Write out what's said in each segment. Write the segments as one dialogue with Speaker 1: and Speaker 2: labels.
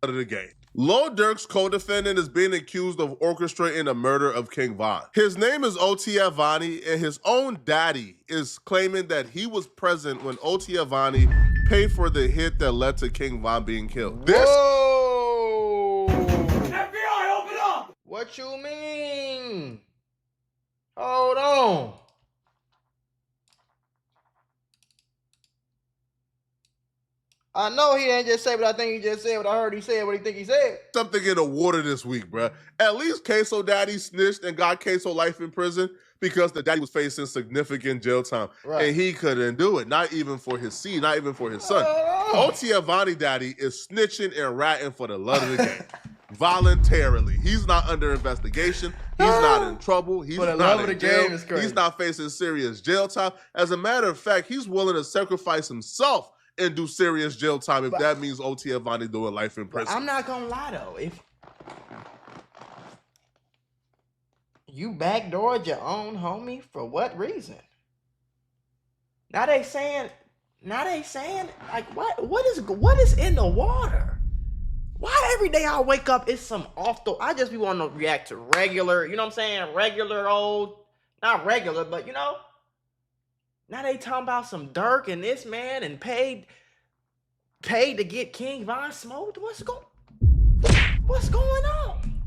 Speaker 1: of the game. Lil Durk's co-defendant is being accused of orchestrating the murder of King Von. His name is OTF Vonnie, and his own daddy is claiming that he was present when OTF Vonnie paid for the hit that led to King Von being killed.
Speaker 2: Whoa! FBI, open up! What you mean? Hold on. I know he didn't just say what I think he just said, what I heard he said, what he think he said.
Speaker 1: Something in the water this week, bruh. At least Queso daddy snitched and got Queso life in prison because the daddy was facing significant jail time. Right. And he couldn't do it, not even for his seed, not even for his son. OTF Vonnie daddy is snitching and ratting for the love of the game. Voluntarily. He's not under investigation. He's not in trouble. He's not in jail. He's not facing serious jail time. As a matter of fact, he's willing to sacrifice himself and do serious jail time if that means OTF Vonnie doing life in prison.
Speaker 2: I'm not gonna lie though, if you backdoored your own homie, for what reason? Now they saying like what is in the water? Why every day I wake up it's some I just be wanting to react to regular, you know what I'm saying? Regular old, not regular, but you know. Now they talking about some Durk and this man and paid to get King Von smoked. What's going on?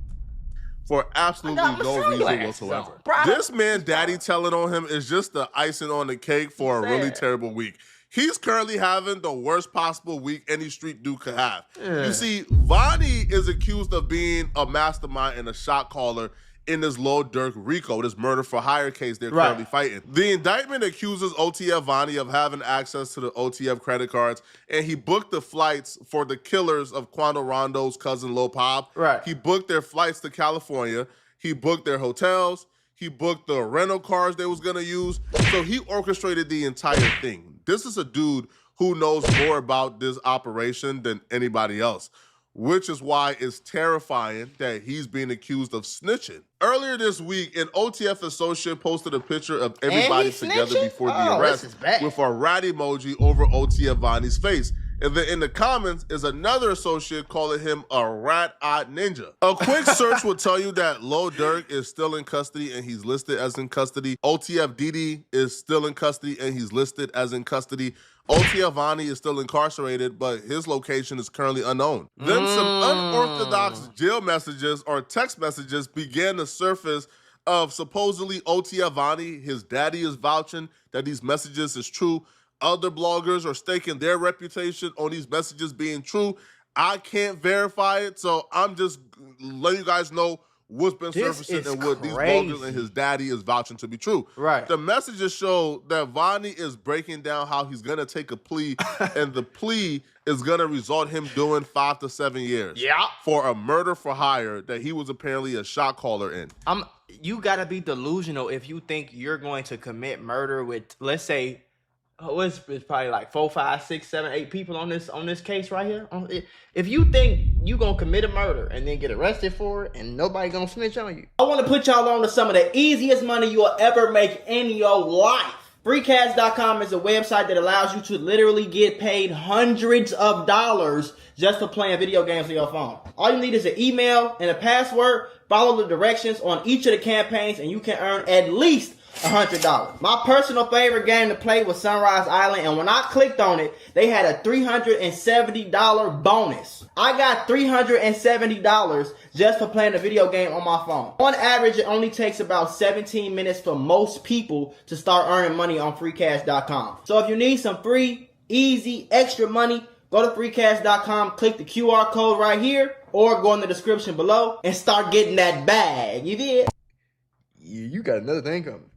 Speaker 1: For absolutely no reason whatsoever. This man daddy telling on him is just the icing on the cake for a really terrible week. He's currently having the worst possible week any street dude could have. You see, Vonnie is accused of being a mastermind and a shot caller in this Lil Durk RICO, this murder for hire case they're currently fighting. The indictment accuses OTF Vonnie of having access to the OTF credit cards, and he booked the flights for the killers of Quando Rondo's cousin Lil Pop. He booked their flights to California. He booked their hotels. He booked the rental cars they was gonna use. So he orchestrated the entire thing. This is a dude who knows more about this operation than anybody else, which is why it's terrifying that he's being accused of snitching. Earlier this week, an OTF associate posted a picture of everybody together before the arrest with a rat emoji over OTF Vonnie's face. And then in the comments is another associate calling him a rat-eyed ninja. A quick search will tell you that Lil Durk is still in custody and he's listed as in custody. OTF DD is still in custody and he's listed as in custody. OTF Vonnie is still incarcerated, but his location is currently unknown. Then some unorthodox jail messages or text messages began to surface of supposedly OTF Vonnie. His daddy is vouching that these messages is true. Other bloggers are staking their reputation on these messages being true. I can't verify it, so I'm just letting you guys know what's been surfacing and what these bloggers and his daddy is vouching to be true. The messages show that Vonnie is breaking down how he's going to take a plea, and the plea is going to result him doing 5 to 7 years for a murder for hire that he was apparently a shot caller in.
Speaker 2: You got to be delusional if you think you're going to commit murder with, let's say, it's probably like 4, 5, 6, 7, 8 people on this case right here. If you think you gonna commit a murder and then get arrested for it and nobody gonna snitch on you, I want to put y'all on to some of the easiest money you'll ever make in your life. Freecash.com is a website that allows you to literally get paid hundreds of dollars just for playing video games on your phone. All you need is an email and a password. Follow the directions on each of the campaigns and you can earn at least $100. My personal favorite game to play was Sunrise Island, and when I clicked on it, they had a $370 bonus. I got $370 just for playing a video game on my phone. On average, it only takes about 17 minutes for most people to start earning money on freecash.com. So if you need some free, easy, extra money, go to freecash.com, click the QR code right here, or go in the description below and start getting that bag. You did? You got another thing coming.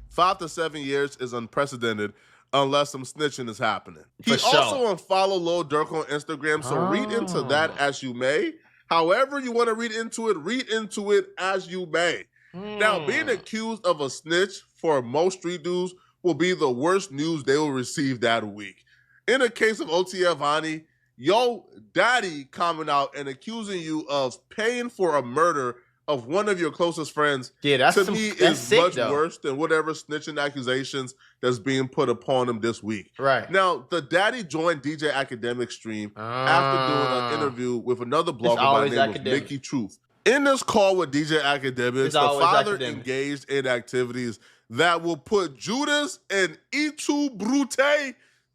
Speaker 1: 5 to 7 years is unprecedented unless some snitching is happening. He also unfollowed Lil Durk on Instagram, so read into that as you may. However you want to read into it as you may. Now, being accused of a snitch for most street dudes will be the worst news they will receive that week. In the case of OTF Vonnie, yo daddy coming out and accusing you of paying for a murder of one of your closest friends,
Speaker 2: to
Speaker 1: me is much worse than whatever snitching accusations that's being put upon him this week.
Speaker 2: Right.
Speaker 1: Now, the daddy joined DJ Academic's stream after doing an interview with another blogger by the name of Mickey Truth. In this call with DJ Academics, the father engaged in activities that will put Judas and Itu Brute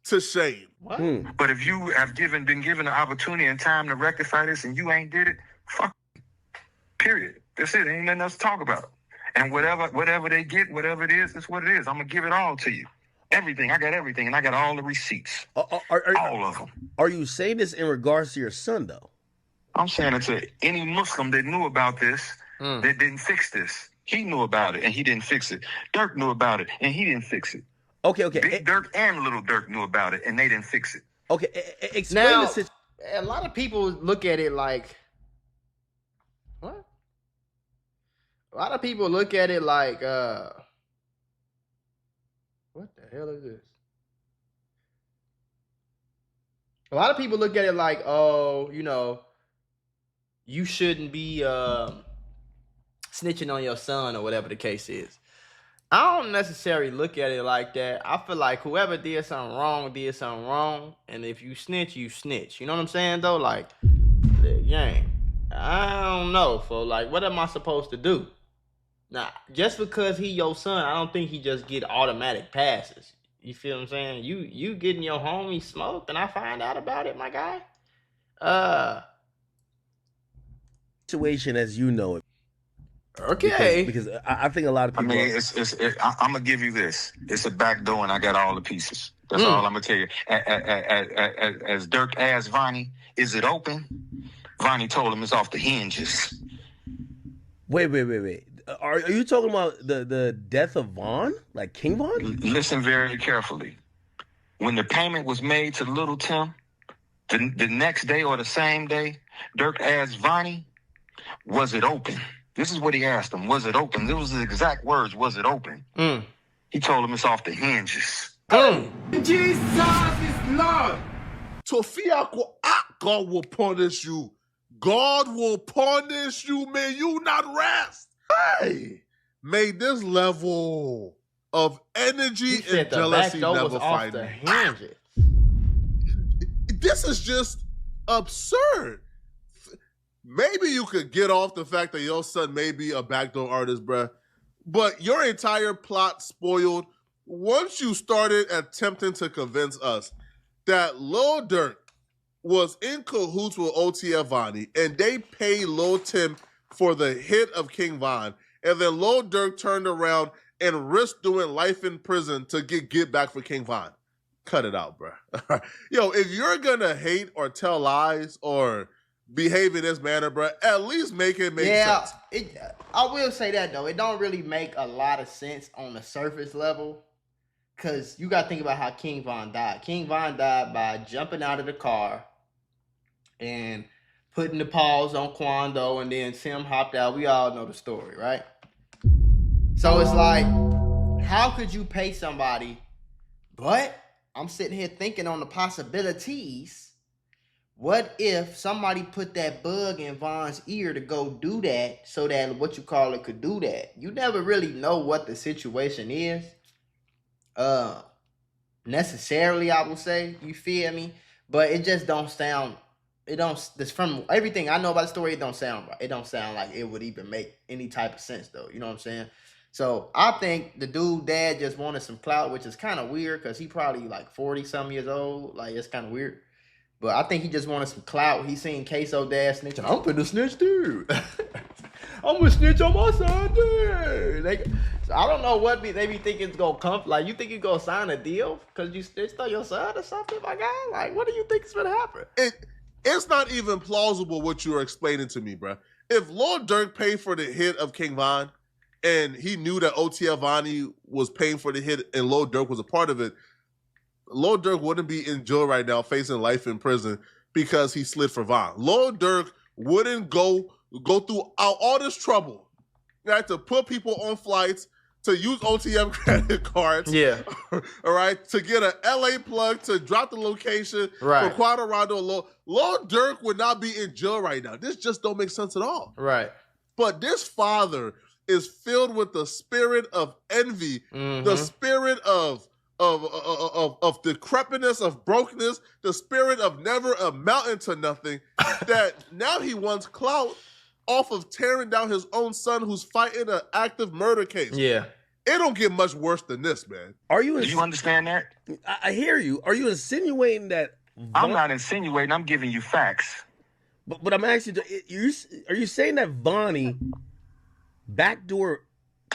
Speaker 1: to shame.
Speaker 3: What? But if you have been given the opportunity and time to rectify this and you ain't did it, fuck. Period. That's it. Ain't nothing else to talk about. And whatever they get, whatever it is, it's what it is. I'm gonna give it all to you. Everything. I got everything, and I got all the receipts. All of them.
Speaker 4: Are you saying this in regards to your son, though?
Speaker 3: I'm saying it to any Muslim that knew about this, that didn't fix this. He knew about it, and he didn't fix it. Durk knew about it, and he didn't fix it.
Speaker 4: Okay.
Speaker 3: Big Durk and Little Durk knew about it, and they didn't fix it.
Speaker 4: Okay, explain this.
Speaker 2: A lot of people look at it like, what? A lot of people look at it like, what the hell is this? A lot of people look at it like, oh, you shouldn't be snitching on your son or whatever the case is. I don't necessarily look at it like that. I feel like whoever did something wrong. And if you snitch, you snitch. You know what I'm saying, though? Like, gang, I don't know. So, like, what am I supposed to do? Now, just because he your son, I don't think he just get automatic passes. You feel what I'm saying? You getting your homie smoked and I find out about it, my guy?
Speaker 4: Situation as you know it.
Speaker 2: Okay.
Speaker 4: Because I think a lot of people...
Speaker 3: I mean, I'm going to give you this. It's a backdoor and I got all the pieces. That's all I'm going to tell you. As Durk asked Vonnie, is it open? Vonnie told him it's off the hinges.
Speaker 4: Wait. Are you talking about the death of Von? Like King Von?
Speaker 3: Listen very carefully. When the payment was made to Little Tim, the next day or the same day, Durk asked Vonnie, was it open? This is what he asked him. Was it open? This was the exact words. Was it open? He told him it's off the hinges.
Speaker 5: Jesus is Lord.
Speaker 1: Tofiako, God will punish you. God will punish you. May you not rest. Hey, may this level of energy and jealousy never find me. This is just absurd. Maybe you could get off the fact that your son may be a backdoor artist, bruh, but your entire plot spoiled once you started attempting to convince us that Lil Durk was in cahoots with OTF Vonnie and they paid Lil Tim for the hit of King Von, and then Lil Durk turned around and risked doing life in prison to get back for King Von. Cut it out, bro. Yo, if you're gonna hate or tell lies or behave in this manner, bro, at least make it make sense.
Speaker 2: I will say that, though. It don't really make a lot of sense on the surface level, because you got to think about how King Von died. King Von died by jumping out of the car and putting the pause on Quando, and then Tim hopped out. We all know the story, right? So it's like, how could you pay somebody? But I'm sitting here thinking on the possibilities. What if somebody put that bug in Von's ear to go do that so that could do that? You never really know what the situation is. Necessarily, I will say, you feel me? But it just don't sound... from everything I know about the story, it don't sound right. It don't sound like it would even make any type of sense, though. You know what I'm saying? So I think the dude dad just wanted some clout, which is kind of weird because he probably like 40-something years old. Like, it's kind of weird. But I think he just wanted some clout. He seen Queso dad snitching. I'm finna snitch too. I'm gonna snitch on my son too. So I don't know what they be thinking is gonna come. Like, you think you gonna sign a deal because you snitched on your son or something, my guy? Like, what do you think is gonna happen?
Speaker 1: It's not even plausible what you are explaining to me, bro. If Lil Durk paid for the hit of King Von and he knew that OTF Vonnie was paying for the hit and Lil Durk was a part of it, Lil Durk wouldn't be in jail right now facing life in prison because he slid for Von. Lil Durk wouldn't go through all this trouble, right, to put people on flights, to use OTM credit cards, all right, to get an LA plug, to drop the location for Quando Rondo. Lil Durk would not be in jail right now. This just don't make sense at all.
Speaker 2: Right.
Speaker 1: But this father is filled with the spirit of envy, the spirit of decrepitness, of brokenness, the spirit of never amounting to nothing, that now he wants clout off of tearing down his own son who's fighting an active murder case.
Speaker 2: Yeah.
Speaker 1: It don't get much worse than this, man.
Speaker 3: Do you understand that?
Speaker 4: I hear you. Are you insinuating that...
Speaker 3: I'm not insinuating. I'm giving you facts.
Speaker 4: But I'm asking you, are you saying that Vonnie backdoor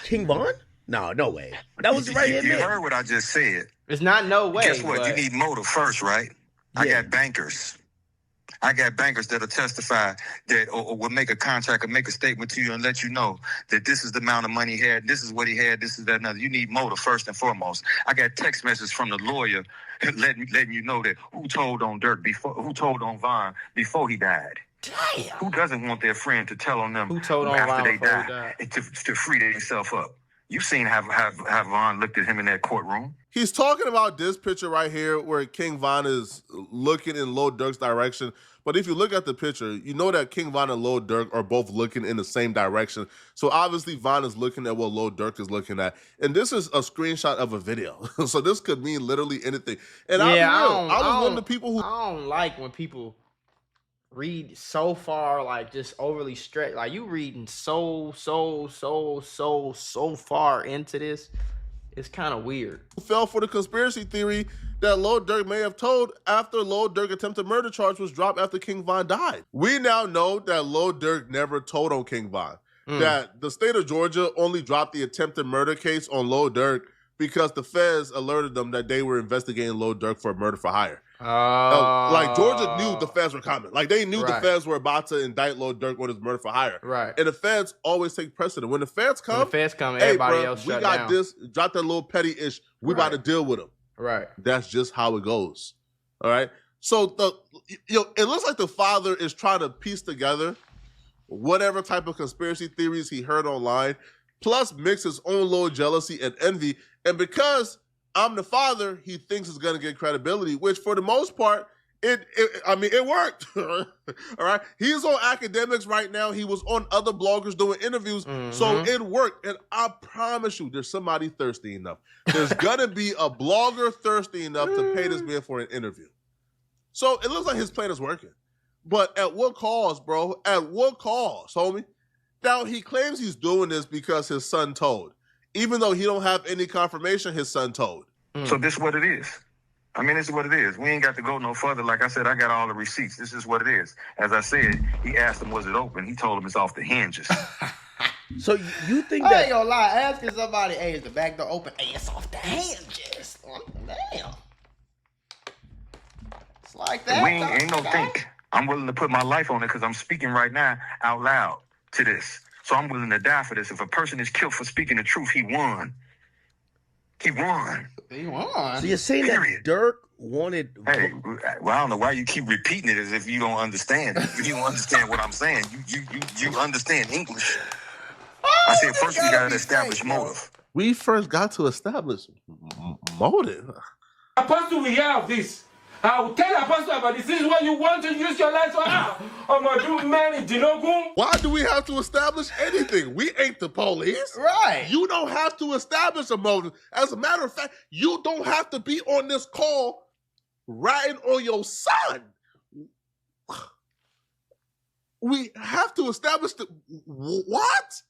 Speaker 4: King Von? No way. That was right here.
Speaker 3: You heard what I just said.
Speaker 2: It's not no way.
Speaker 3: Guess what? You need motive first, right? Yeah. I got bankers. That'll testify that or will make a contract or make a statement to you and let you know that this is the amount of money he had, this is what he had, this is that another. You need motive first and foremost. I got text messages from the lawyer letting you know that who told on Von before he died.
Speaker 2: Damn.
Speaker 3: Who doesn't want their friend to tell on them
Speaker 2: who told on
Speaker 3: after
Speaker 2: Von
Speaker 3: they
Speaker 2: died
Speaker 3: to free themselves up? You've seen how Von looked at him in that courtroom.
Speaker 1: He's talking about this picture right here where King Von is looking in Lil Durk's direction. But if you look at the picture, you know that King Von and Lil Durk are both looking in the same direction. So obviously Von is looking at what Lil Durk is looking at. And this is a screenshot of a video. So this could mean literally anything. And
Speaker 2: yeah,
Speaker 1: I was one of the people who...
Speaker 2: I don't like when people read so far, like just overly stretched. Like you reading so far into this. It's kind of weird.
Speaker 1: Fell for the conspiracy theory that Lil Durk may have told after Lil Durk attempted murder charge was dropped after King Von died. We now know that Lil Durk never told on King Von. That the state of Georgia only dropped the attempted murder case on Lil Durk because the feds alerted them that they were investigating Lil Durk for murder for hire. Like Georgia knew the feds were coming. Like they knew the feds were about to indict Lil Durk on his murder for hire.
Speaker 2: Right.
Speaker 1: And the feds always take precedent. When the feds come,
Speaker 2: everybody else shut down.
Speaker 1: We got this. Drop that little petty ish. We about to deal with them.
Speaker 2: Right.
Speaker 1: That's just how it goes. All right. So it looks like the father is trying to piece together whatever type of conspiracy theories he heard online, plus mix his own little jealousy and envy. And because I'm the father, he thinks it's going to get credibility, which for the most part, it worked. All right. He's on academics right now. He was on other bloggers doing interviews. So it worked. And I promise you, there's somebody thirsty enough. There's going to be a blogger thirsty enough to pay this man for an interview. So it looks like his plan is working. But at what cost, bro? At what cost, homie? Now, he claims he's doing this because his son told. Even though he don't have any confirmation, his son told.
Speaker 3: So this is what it is. I mean, this is what it is. We ain't got to go no further. Like I said, I got all the receipts. This is what it is. As I said, he asked him, was it open? He told him it's off the hinges.
Speaker 4: So you think
Speaker 2: I
Speaker 4: that...
Speaker 2: ain't gonna lie. Asking somebody, hey, is the back door open? Hey, it's off the hinges. Damn. It's like that.
Speaker 3: Ain't no think. I'm willing to put my life on it because I'm speaking right now out loud to this. So I'm willing to die for this. If a person is killed for speaking the truth, he won. He won.
Speaker 2: He won.
Speaker 4: So you're saying that Durk wanted...
Speaker 3: Hey, well, I don't know why you keep repeating it as if you don't understand. If you don't understand what I'm saying, you understand English. I said first we got to establish motive.
Speaker 1: We first got to establish motive.
Speaker 5: Apostle, we have this. I will tell Apostle about this. This is what you want to use your life for. I'm going to do many.
Speaker 1: Why do we have to establish anything? We ain't the police.
Speaker 2: Right.
Speaker 1: You don't have to establish a motive. As a matter of fact, you don't have to be on this call ratting on your son. We have to establish what?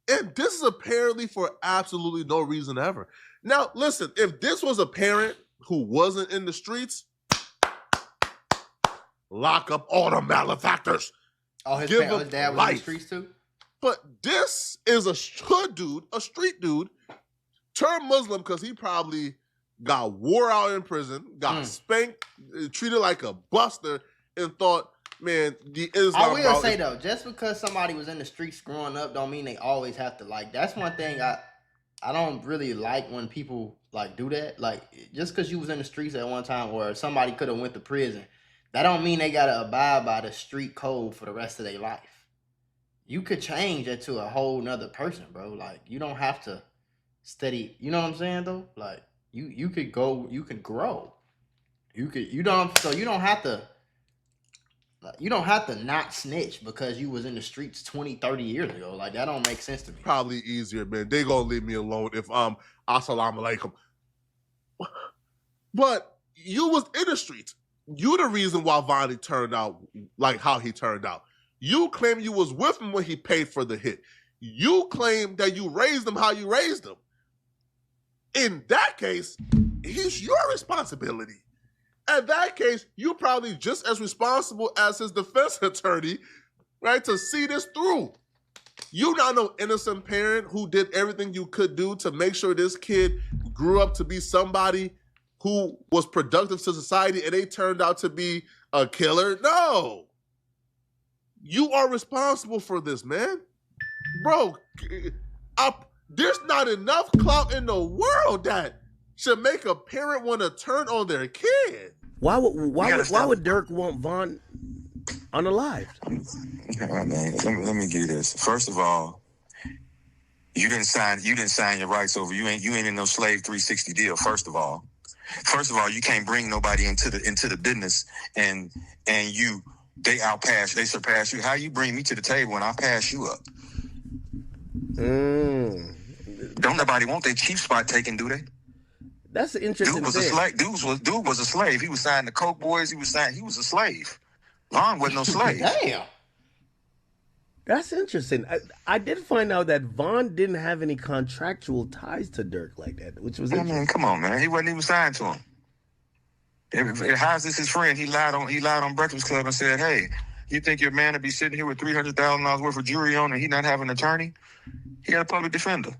Speaker 1: And this is apparently for absolutely no reason ever. Now, listen, if this was a parent who wasn't in the streets, lock up all the malefactors.
Speaker 2: Oh, his dad was in the streets too?
Speaker 1: But this is a hood dude, a street dude, turned Muslim because he probably got wore out in prison, got spanked, treated like a buster, and thought, man, the Islam...
Speaker 2: I will say, though, just because somebody was in the streets growing up don't mean they always have to, like, that's one thing I don't really like when people like do that. Like, just because you was in the streets at one time or somebody could have went to prison, that don't mean they gotta abide by the street code for the rest of their life. You could change that to a whole nother person, bro. Like, you don't have to study. You know what I'm saying though? Like, you could go, you can grow. So you don't have to Like, you don't have to not snitch because you was in the streets 20, 30 years ago. Like, that don't make sense to me.
Speaker 1: Probably easier, man. They gonna leave me alone if assalamu alaikum. But you was in the streets. You the reason why Vonnie turned out like how he turned out. You claim you was with him when he paid for the hit. You claim that you raised him how you raised him. In that case, he's your responsibility. In that case, you're probably just as responsible as his defense attorney, right, to see this through. You're not no innocent parent who did everything you could do to make sure this kid grew up to be somebody who was productive to society and they turned out to be a killer. No. You are responsible for this, man. Bro, there's not enough clout in the world that should make a parent want to turn on their kid.
Speaker 4: Why would Durk want Von unalived?
Speaker 3: All right, man. Let me give you this. First of all, you didn't sign your rights over. You ain't in no slave 360 deal. First of all, you can't bring nobody into the business and they surpass you. How you bring me to the table when I pass you up? Don't nobody want their chief spot taken, do they?
Speaker 4: That's an interesting
Speaker 3: dude was
Speaker 4: thing.
Speaker 3: a slave. Dude was a slave. He was signed to Coke Boys. He was a slave. Lon wasn't no slave.
Speaker 2: Damn.
Speaker 4: That's interesting. I did find out that Von didn't have any contractual ties to Durk like that, which was interesting.
Speaker 3: I mean, come on, man. He wasn't even signed to him. How's this his friend? He lied on Breakfast Club and said, "Hey, you think your man would be sitting here with $300,000 worth of jewelry on and he not have an attorney? He had a public defender."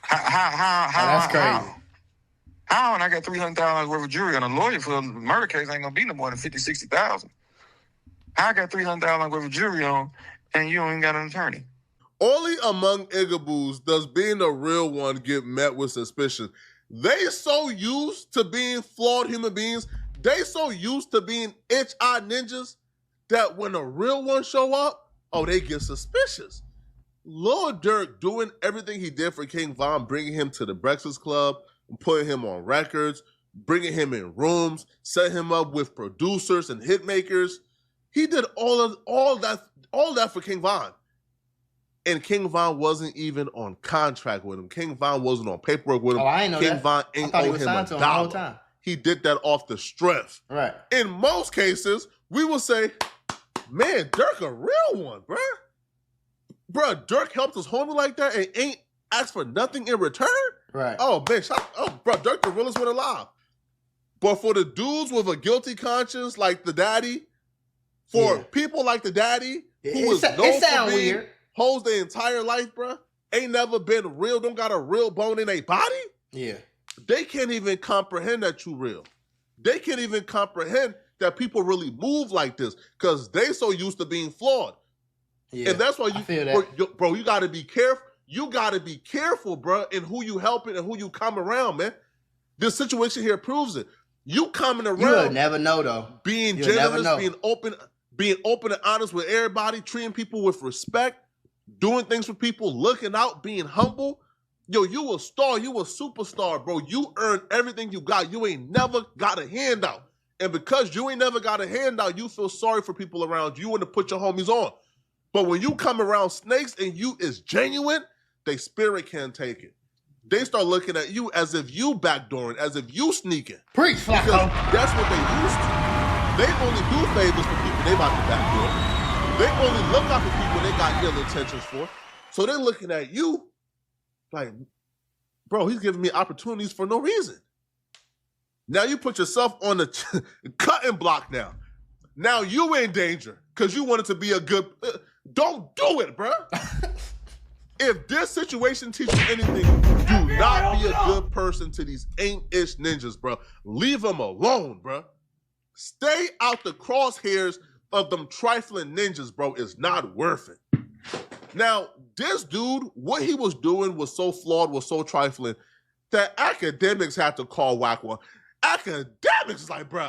Speaker 3: How?
Speaker 2: That's crazy.
Speaker 3: How? And I got $300,000 worth of jewelry on a lawyer for a murder case ain't gonna be no more than $50,000-$60,000. How I got $300,000 worth of jewelry on and you don't even got an attorney?
Speaker 1: Only among Igaboos does being a real one get met with suspicion. They so used to being flawed human beings, they so used to being itch-eyed ninjas that when a real one show up, they get suspicious. Lil Durk doing everything he did for King Von, bringing him to the Breakfast Club, putting him on records, bringing him in rooms, setting him up with producers and hit makers. He did all that for King Von. And King Von wasn't even on contract with him. King Von wasn't on paperwork with him.
Speaker 2: I ain't know
Speaker 1: King
Speaker 2: that.
Speaker 1: Von ain't owe him a dollar. He did that off the strength.
Speaker 2: Right.
Speaker 1: In most cases, we will say, man, Durk a real one, bruh. Bruh, Durk helped his homie like that and ain't asked for nothing in return?
Speaker 2: Right.
Speaker 1: Oh, man, bro, Durk the realest one alive. But for the dudes with a guilty conscience like the daddy, for people like the daddy, who is known for being weird, hoes their entire life, bruh, ain't never been real, don't got a real bone in their body?
Speaker 2: Yeah.
Speaker 1: They can't even comprehend that you real. They can't even comprehend that people really move like this because they so used to being flawed. Yeah, and that's why bro, you got to be careful. You got to be careful, bro, in who you helping and who you come around, man. This situation here proves it. You coming around.
Speaker 2: You'll never know, though.
Speaker 1: Being generous, being open and honest with everybody, treating people with respect, doing things for people, looking out, being humble. Yo, you a star. You a superstar, bro. You earned everything you got. You ain't never got a handout. And because you ain't never got a handout, you feel sorry for people around you and to put your homies on. But when you come around snakes and you is genuine, they spirit can't take it. They start looking at you as if you backdooring, as if you sneaking.
Speaker 2: Preach, Flacco.
Speaker 1: That's what they used to. They only do favors for people they about to backdoor. They only look out for people they got ill intentions for. So they're looking at you like, bro, he's giving me opportunities for no reason. Now you put yourself on the cutting block now. Now you in danger because you wanted to be a good... don't do it, bro. If this situation teaches anything, do not be a good person to these ain't-ish ninjas, bro. Leave them alone, bro. Stay out the crosshairs of them trifling ninjas, bro. It's not worth it. Now, this dude, what he was doing was so flawed, was so trifling, that academics had to call Wack one. Academics is like, bro,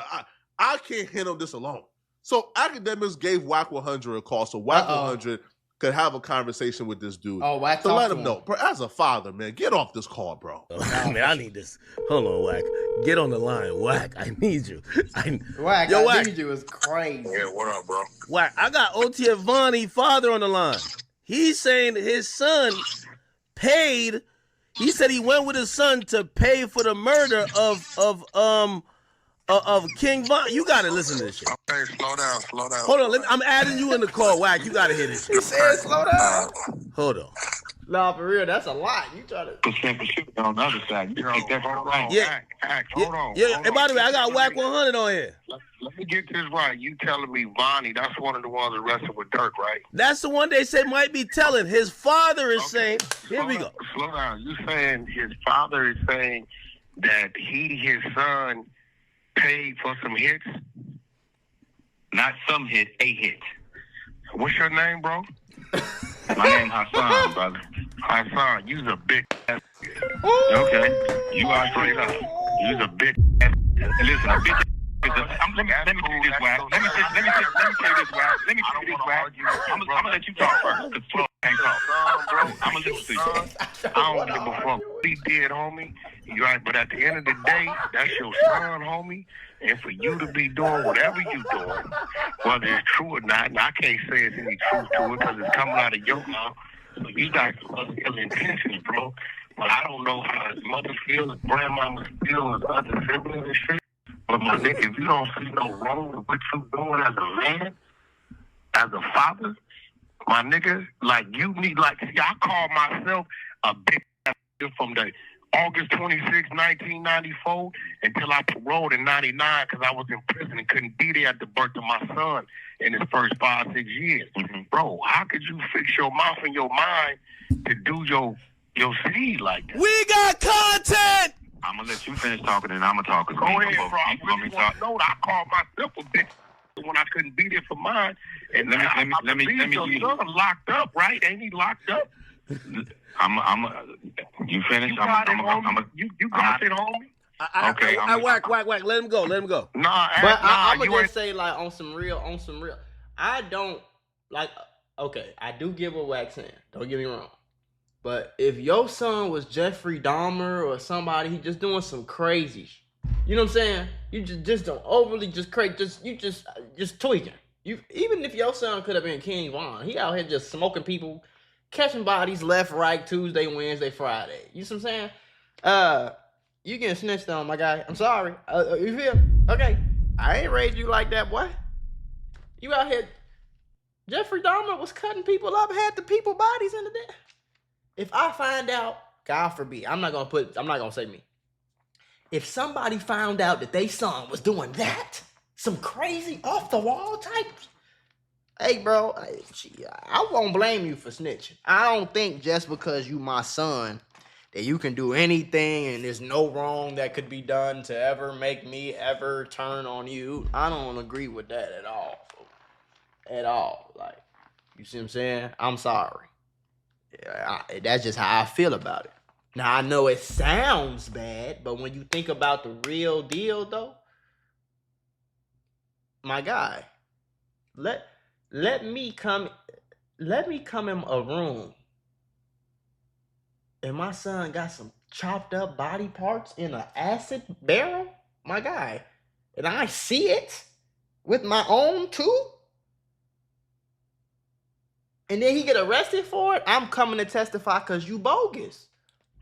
Speaker 1: I can't handle this alone. So academics gave Wack 100 a call, so Wack 100 could have a conversation with this dude.
Speaker 2: Oh, Wack
Speaker 1: to let him know. Bro, as a father, man, get off this call, bro.
Speaker 4: Man, I need this. Hold on, Wack. Get on the line, Wack. I need you.
Speaker 2: Wack, I need you is crazy.
Speaker 3: Yeah, what up, bro?
Speaker 4: Wack, I got OTF Vonnie father on the line. He's saying his son paid. He said he went with his son to pay for the murder of King Von. You gotta listen to this shit.
Speaker 3: Okay, slow down.
Speaker 4: Hold on, I'm adding you in the call, Wack. You gotta hear this shit.
Speaker 2: He said slow down.
Speaker 4: Hold on.
Speaker 2: Nah, for real, that's a lot. You try to
Speaker 3: percent on the other side. You know, that's right.
Speaker 4: Yeah.
Speaker 3: Hold on.
Speaker 4: Yeah. And by the way, I got Wack 100 on here.
Speaker 3: Let me get this right. You telling me Vonnie, that's one of the ones arrested with Durk, right?
Speaker 4: That's the one they said might be telling. His father is saying, here we go.
Speaker 3: Slow down. You saying his father is saying that his son paid for some hits? Not some hit, a hit. What's your name, bro? My name Hassan, brother. Hassan, you's a bitch ass. Okay. You are straight up. You's a bitch ass. Listen, a bitch let me tell you this, Wack. Let me tell you this, Wack. I'm gonna let you talk first, because Flo can't talk. I'm gonna listen to you. I don't give a fuck what he did, homie. You right, but at the end of the day, that's your son, homie. And for you to be doing whatever you doing, whether it's true or not, and I can't say it's any truth to it because it's coming out of your mouth. So you got some ill intentions, bro. But I don't know how his mother feels, his grandmama feels, his other siblings and shit. But my nigga, if you don't see no wrong with what you doing as a man, as a father, my nigga, like you need, like, see, I call myself a big from the August 26, 1994 until I paroled in 99 because I was in prison and couldn't be there at the birth of my son in his first 5-6 years. Mm-hmm. Bro, how could you fix your mouth and your mind to do your seed like that?
Speaker 4: We got content!
Speaker 3: I'm going to let you finish talking and I'm going to talk. Go ahead, bro. I call myself a bitch when I couldn't be there for mine. And let me your son locked up, right? Ain't he locked up? You finished? You got it, homie. Okay.
Speaker 4: Wack. Let him go.
Speaker 2: Nah, but I'm gonna just say, like, on some real. I don't like. Okay, I do give a Wack saying. Don't get me wrong. But if your son was Jeffrey Dahmer or somebody, he just doing some crazy, you know what I'm saying? You just don't overly just crazy. Just tweaking. Even if your son could have been King Von, he out here just smoking people, catching bodies left, right, Tuesday, Wednesday, Friday. You see what I'm saying? You getting snitched on, my guy. I'm sorry. You feel? Okay. I ain't raised you like that, boy. You out here. Jeffrey Dahmer was cutting people up, had the people bodies in the day. If I find out, God forbid, I'm not gonna say me. If somebody found out that they son was doing that, some crazy off the wall types, hey, bro, I won't blame you for snitching. I don't think just because you my son that you can do anything and there's no wrong that could be done to ever make me ever turn on you. I don't agree with that at all. At all. Like, you see what I'm saying? I'm sorry. That's just how I feel about it. Now, I know it sounds bad, but when you think about the real deal, though, my guy, let me come in a room and my son got some chopped up body parts in an acid barrel, my guy, and I see it with my own too, and then he get arrested for it, I'm coming to testify because you bogus.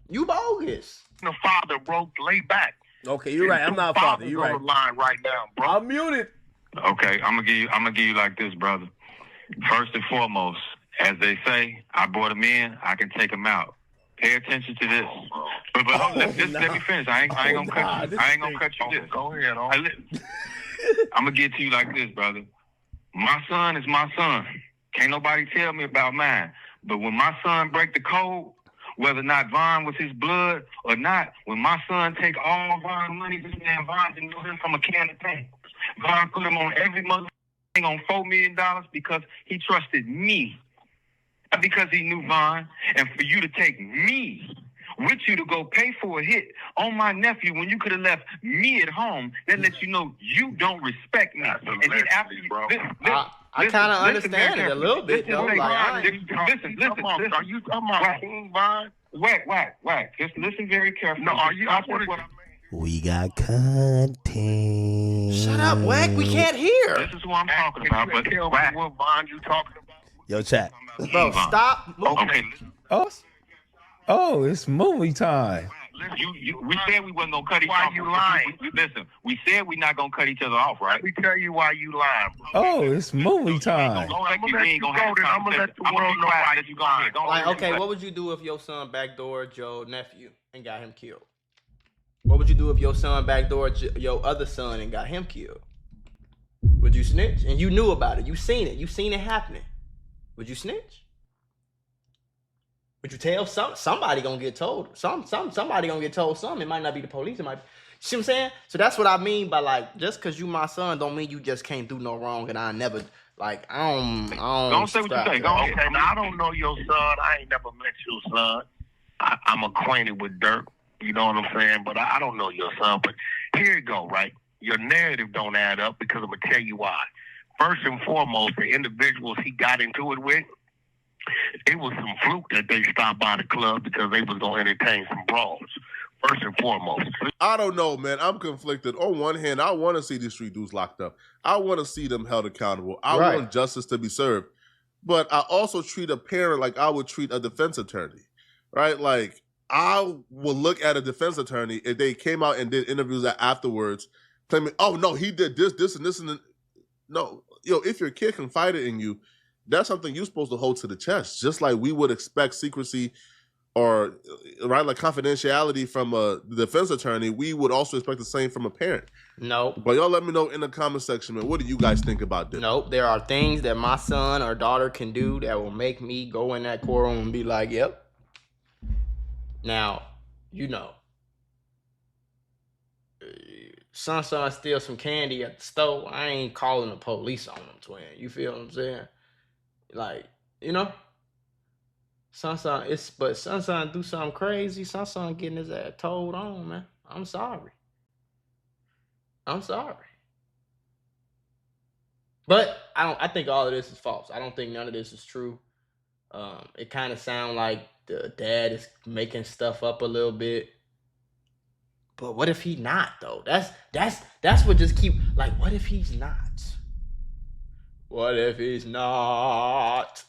Speaker 2: You bogus.
Speaker 3: The father, bro, lay back.
Speaker 4: Okay, you're right. I'm not a father. You're right.
Speaker 3: On the line right now, bro.
Speaker 4: I'm muted.
Speaker 3: Okay, I'm gonna give you like this, brother. First and foremost, as they say, I brought him in, I can take him out. Pay attention to this. But let me finish. I ain't gonna cut you. I ain't gonna cut you this. Go ahead. I'm gonna get to you like this, brother. My son is my son. Can't nobody tell me about mine. But when my son break the code, whether or not Von was his blood or not, when my son take all Von money, this man Von didn't know him from a can of paint. Von put him on every mother thing on $4 million because he trusted me. Not because he knew Von. And for you to take me with you to go pay for a hit on my nephew when you could have left me at home, that lets you know you don't respect me. And then after you,
Speaker 2: I kind of understand it a little bit, though.
Speaker 3: Listen. Are you talking about King Von? Wack. Just listen very carefully. No, are you?
Speaker 4: We got content.
Speaker 2: Shut up, Wack. We can't hear.
Speaker 3: This is who I'm talking about. But tell me what bond you talking about?
Speaker 4: Yo, chat.
Speaker 2: Bro, stop.
Speaker 3: Okay.
Speaker 6: Oh, it's movie time.
Speaker 3: We said we wasn't gonna cut each other off. Why you lying? Listen, we said we're not gonna cut each other off, right? We tell you why you lying, bro.
Speaker 6: Oh, it's movie time.
Speaker 3: I'm gonna let you go. I'm gonna let the world know why you lying.
Speaker 2: Like, okay, what would you do if your son backdoored your nephew and got him killed? What would you do if your son backdoored your other son and got him killed? Would you snitch? And you knew about it. You seen it. You seen it happening. Would you snitch? Would you tell somebody gonna get told? Somebody gonna get told something. It might not be the police. It might be, see what I'm saying? So that's what I mean by like, just cause you my son don't mean you just can't do no wrong and I never like I don't
Speaker 3: say what you say. Okay, now I don't know your son. I ain't never met your son. I'm acquainted with Durk. You know what I'm saying? But I don't know your son. But here you go, right? Your narrative don't add up because I'm gonna tell you why. First and foremost, the individuals he got into it with, it was some fluke that they stopped by the club because they was going to entertain some brawls. First and foremost.
Speaker 1: I don't know, man. I'm conflicted. On one hand, I want to see these street dudes locked up. I want to see them held accountable. I want justice to be served. But I also treat a parent like I would treat a defense attorney, right? Like, I would look at a defense attorney if they came out and did interviews afterwards claiming, oh, no, he did this and this and no. Yo, if your kid confided in you, that's something you're supposed to hold to the chest, just like we would expect secrecy or right, like confidentiality from a defense attorney. We would also expect the same from a parent.
Speaker 2: No,
Speaker 1: but y'all let me know in the comment section, man. What do you guys think about this?
Speaker 2: Nope, there are things that my son or daughter can do that will make me go in that courtroom and be like, "Yep." Now, you know, son steal some candy at the store. I ain't calling the police on him, twin. You feel what I'm saying? Like, you know, son do something crazy. Son getting his ass told on, man. I'm sorry. But I think all of this is false. I don't think none of this is true. It kind of sounds like the dad is making stuff up a little bit. But what if he not though? That's what just keep like. What if he's not? What if he's not?